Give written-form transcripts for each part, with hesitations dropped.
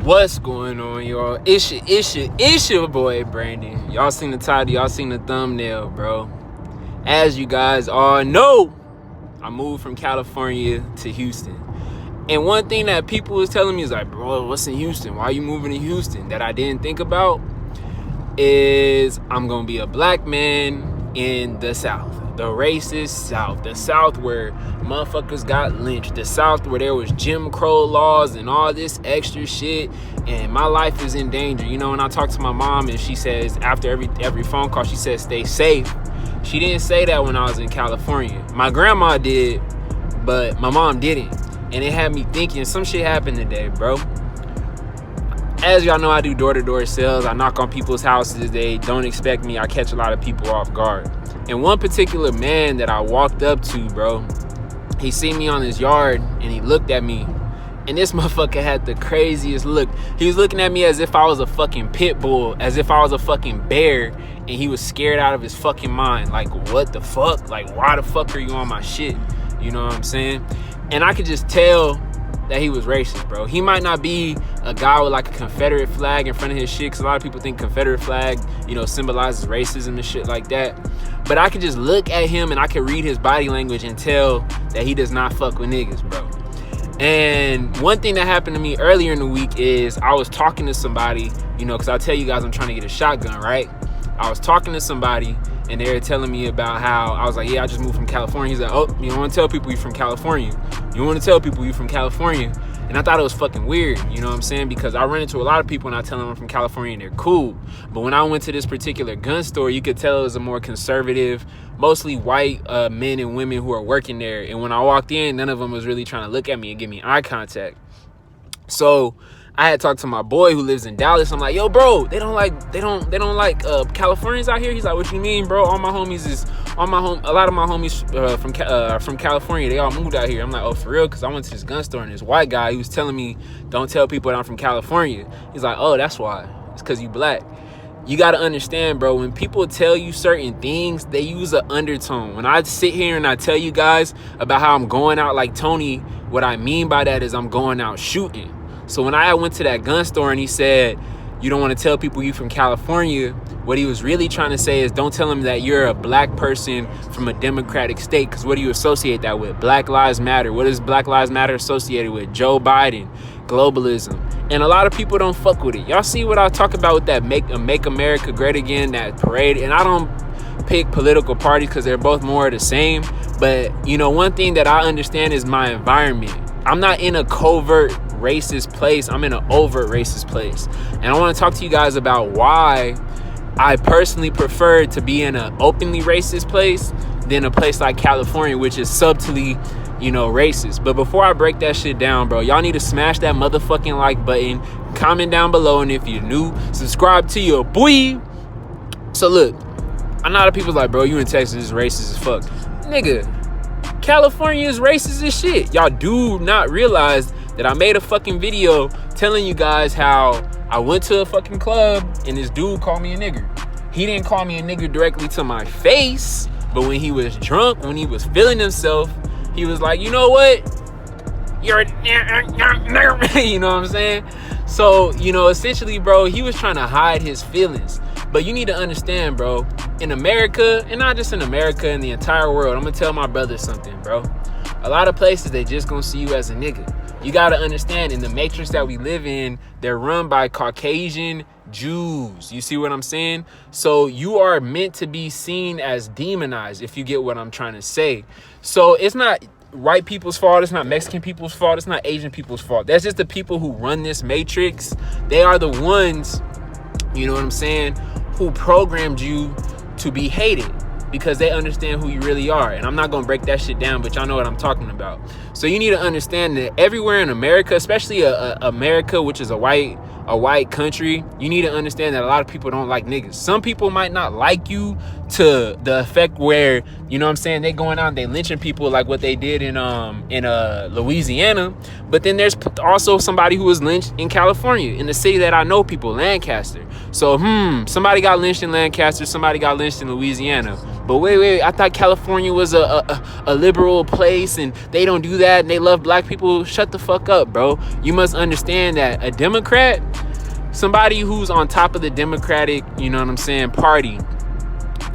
What's going on, y'all? It's your boy Brandon. Y'all seen the title, y'all seen the thumbnail, bro. As you guys all know, I moved from California to Houston. And one thing that people was telling me is like, bro, what's in Houston? Why are you moving to Houston? That I didn't think about is I'm gonna be a black man in the South. The racist South. The South where motherfuckers got lynched. The South where there was Jim Crow laws and all this extra shit. And my life is in danger. You know, when I talk to my mom and she says, after every phone call, she says, stay safe. She didn't say that when I was in California. My grandma did, but my mom didn't. And it had me thinking, some shit happened today, bro. As y'all know, I do door-to-door sales. I knock on people's houses. They don't expect me. I catch a lot of people off guard. And one particular man that I walked up to, bro, he seen me on his yard and he looked at me. And this motherfucker had the craziest look. He was looking at me as if I was a fucking pit bull, as if I was a fucking bear, and he was scared out of his fucking mind. Like, what the fuck? Like, why the fuck are you on my shit? You know what I'm saying? And I could just tell that he was racist, bro. He might not be a guy with like a Confederate flag in front of his shit, because a lot of people think Confederate flag, you know, symbolizes racism and shit like that. But I could just look at him and I could read his body language and tell that he does not fuck with niggas, bro. And one thing that happened to me earlier in the week is I was talking to somebody, you know, because I tell you guys I'm trying to get a shotgun, right? I was talking to somebody and they were telling me about how I was like, yeah, I just moved from California. He's like, oh, you don't want to tell people you're from California. You want to tell people you're from California. And I thought it was fucking weird, you know what I'm saying? Because I run into a lot of people and I tell them I'm from California and they're cool. But when I went to this particular gun store, you could tell it was a more conservative, mostly white men and women who are working there. And when I walked in, none of them was really trying to look at me and give me eye contact. So I had talked to my boy who lives in Dallas. I'm like, yo, bro, they don't like Californians out here. He's like, what you mean, bro? A lot of my homies from California, they all moved out here. I'm like, oh, for real? Because I went to this gun store and this white guy, he was telling me, don't tell people that I'm from California. He's like, oh, that's why. It's because you black. You got to understand, bro, when people tell you certain things, they use an undertone. When I sit here and I tell you guys about how I'm going out like Tony, what I mean by that is I'm going out shooting. So when I went to that gun store and he said, you don't want to tell people you from California, what he was really trying to say is don't tell them that you're a black person from a democratic state, because what do you associate that with? Black Lives Matter. What is Black Lives Matter associated with? Joe Biden, globalism. And a lot of people don't fuck with it. Y'all see what I talk about with that Make America Great Again, that parade? And I don't pick political parties because they're both more of the same. But, you know, one thing that I understand is my environment. I'm not in a covert racist place. I'm in an overt racist place. And I want to talk to you guys about why I personally prefer to be in an openly racist place than a place like California, which is subtly, you know, racist. But before I break that shit down, bro, y'all need to smash that motherfucking like button, comment down below, and if you're new, subscribe to your boy. So look, a lot of people's like, bro, you in Texas is racist as fuck. Nigga, California is racist as shit. Y'all do not realize that I made a fucking video telling you guys how I went to a fucking club and this dude called me a nigger. He didn't call me a nigger directly to my face, but when he was drunk, when he was feeling himself, he was like, you know what? You're a nigger. You know what I'm saying? So, you know, essentially, bro, he was trying to hide his feelings. But you need to understand, bro, in America, and not just in America, in the entire world, I'm going to tell my brother something, bro. A lot of places, they just going to see you as a nigga. You got to understand, in the matrix that we live in, they're run by Caucasian Jews. You see what I'm saying? So you are meant to be seen as demonized, if you get what I'm trying to say. So it's not white people's fault. It's not Mexican people's fault. It's not Asian people's fault. That's just the people who run this matrix. They are the ones, you know what I'm saying, who programmed you to be hated, because they understand who you really are. And I'm not gonna break that shit down, but y'all know what I'm talking about. So you need to understand that everywhere in America, especially America, which is a white country, you need to understand that a lot of people don't like niggas. Some people might not like you to the effect where, you know what I'm saying, they going out and they lynching people like what they did in Louisiana. But then there's also somebody who was lynched in California, in the city that I know people, Lancaster. So somebody got lynched in Lancaster, somebody got lynched in Louisiana. But wait, I thought California was a liberal place and they don't do that and they love black people. Shut the fuck up, bro. You must understand that a Democrat, somebody who's on top of the Democratic, you know what I'm saying, party,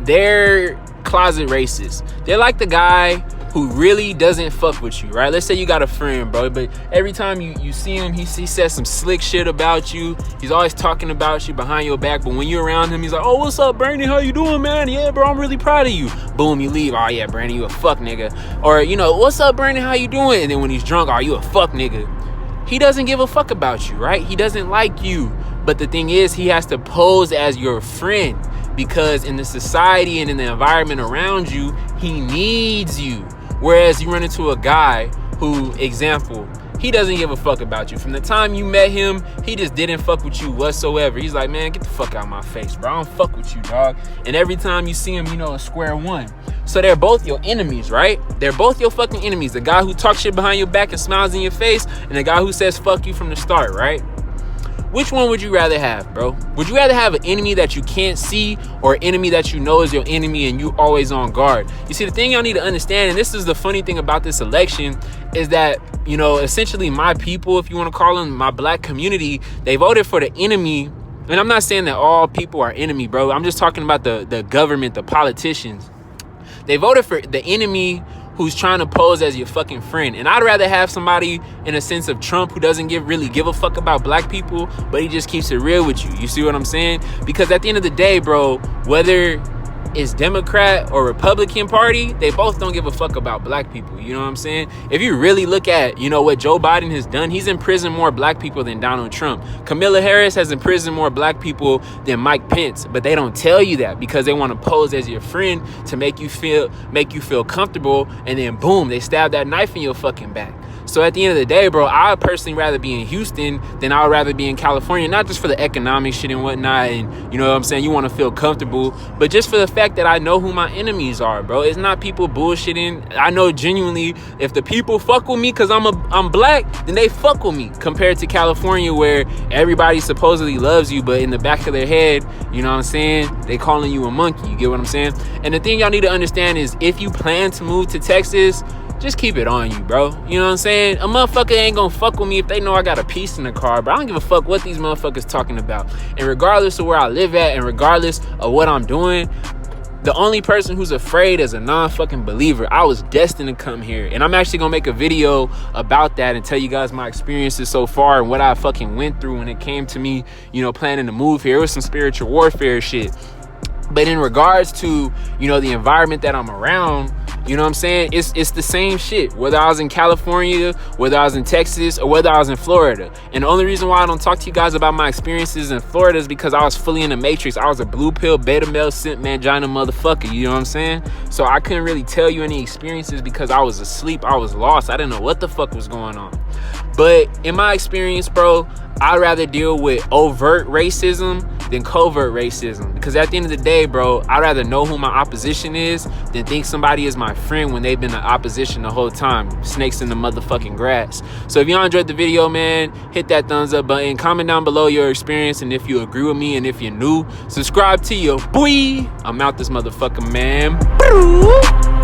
they're closet racist. They're like the guy who really doesn't fuck with you, right? Let's say you got a friend, bro, but every time you see him, he says some slick shit about you. He's always talking about you behind your back, but when you're around him, he's like, oh, what's up, Brandon? How you doing, man? Yeah, bro, I'm really proud of you. Boom, you leave. Oh, yeah, Brandon, you a fuck nigga. Or, you know, what's up, Brandon? How you doing? And then when he's drunk, oh, you a fuck nigga. He doesn't give a fuck about you, right? He doesn't like you. But the thing is, he has to pose as your friend because in the society and in the environment around you, he needs you. Whereas you run into a guy who, example, he doesn't give a fuck about you. From the time you met him, he just didn't fuck with you whatsoever. He's like, man, get the fuck out of my face, bro. I don't fuck with you, dog. And every time you see him, you know, a square one. So they're both your enemies, right? They're both your fucking enemies. The guy who talks shit behind your back and smiles in your face, and the guy who says fuck you from the start, right? Which one would you rather have, bro? Would you rather have an enemy that you can't see or an enemy that you know is your enemy and you always on guard? You see, the thing y'all need to understand, and this is the funny thing about this election, is that, you know, essentially my people, if you want to call them my black community, they voted for the enemy. And I'm not saying that all people are enemy, bro. I'm just talking about the government, the politicians. They voted for the enemy who's trying to pose as your fucking friend. And I'd rather have somebody in a sense of Trump who doesn't really give a fuck about black people, but he just keeps it real with you. You see what I'm saying? Because at the end of the day, bro, whether it's Democrat or Republican party, they both don't give a fuck about black people. You know what I'm saying? If you really look at, you know, what Joe Biden has done, he's imprisoned more black people than Donald Trump. Kamala Harris has imprisoned more black people than Mike Pence, but they don't tell you that because they want to pose as your friend to make you feel comfortable, and then boom, they stab that knife in your fucking back. So at the end of the day, bro, I'd personally rather be in Houston than I'd rather be in California, not just for the economic shit and whatnot, and you know what I'm saying, you want to feel comfortable, but just for the fact that I know who my enemies are, bro. It's not people bullshitting. I know genuinely if the people fuck with me because I'm black, then they fuck with me, compared to California where everybody supposedly loves you, but in the back of their head, you know what I'm saying, they calling you a monkey. You get what I'm saying? And the thing y'all need to understand is if you plan to move to Texas, just keep it on you, bro. You know what I'm saying? A motherfucker ain't gonna fuck with me if they know I got a piece in the car, but I don't give a fuck what these motherfuckers talking about. And regardless of where I live at and regardless of what I'm doing, the only person who's afraid is a non-fucking believer. I was destined to come here. And I'm actually gonna make a video about that and tell you guys my experiences so far and what I fucking went through when it came to me, you know, planning to move here. It was some spiritual warfare shit. But in regards to, you know, the environment that I'm around, you know what I'm saying? It's the same shit. Whether I was in California, whether I was in Texas, or whether I was in Florida. And the only reason why I don't talk to you guys about my experiences in Florida is because I was fully in the matrix. I was a blue pill, beta male, simp mangina motherfucker. You know what I'm saying? So I couldn't really tell you any experiences because I was asleep. I was lost. I didn't know what the fuck was going on. But in my experience, bro, I'd rather deal with overt racism than covert racism. Because at the end of the day, bro, I'd rather know who my opposition is than think somebody is my friend when they've been in opposition the whole time. Snakes in the motherfucking grass. So if y'all enjoyed the video, man, hit that thumbs up button. Comment down below your experience and if you agree with me, and if you're new, subscribe to your boy. I'm out this motherfucker, man.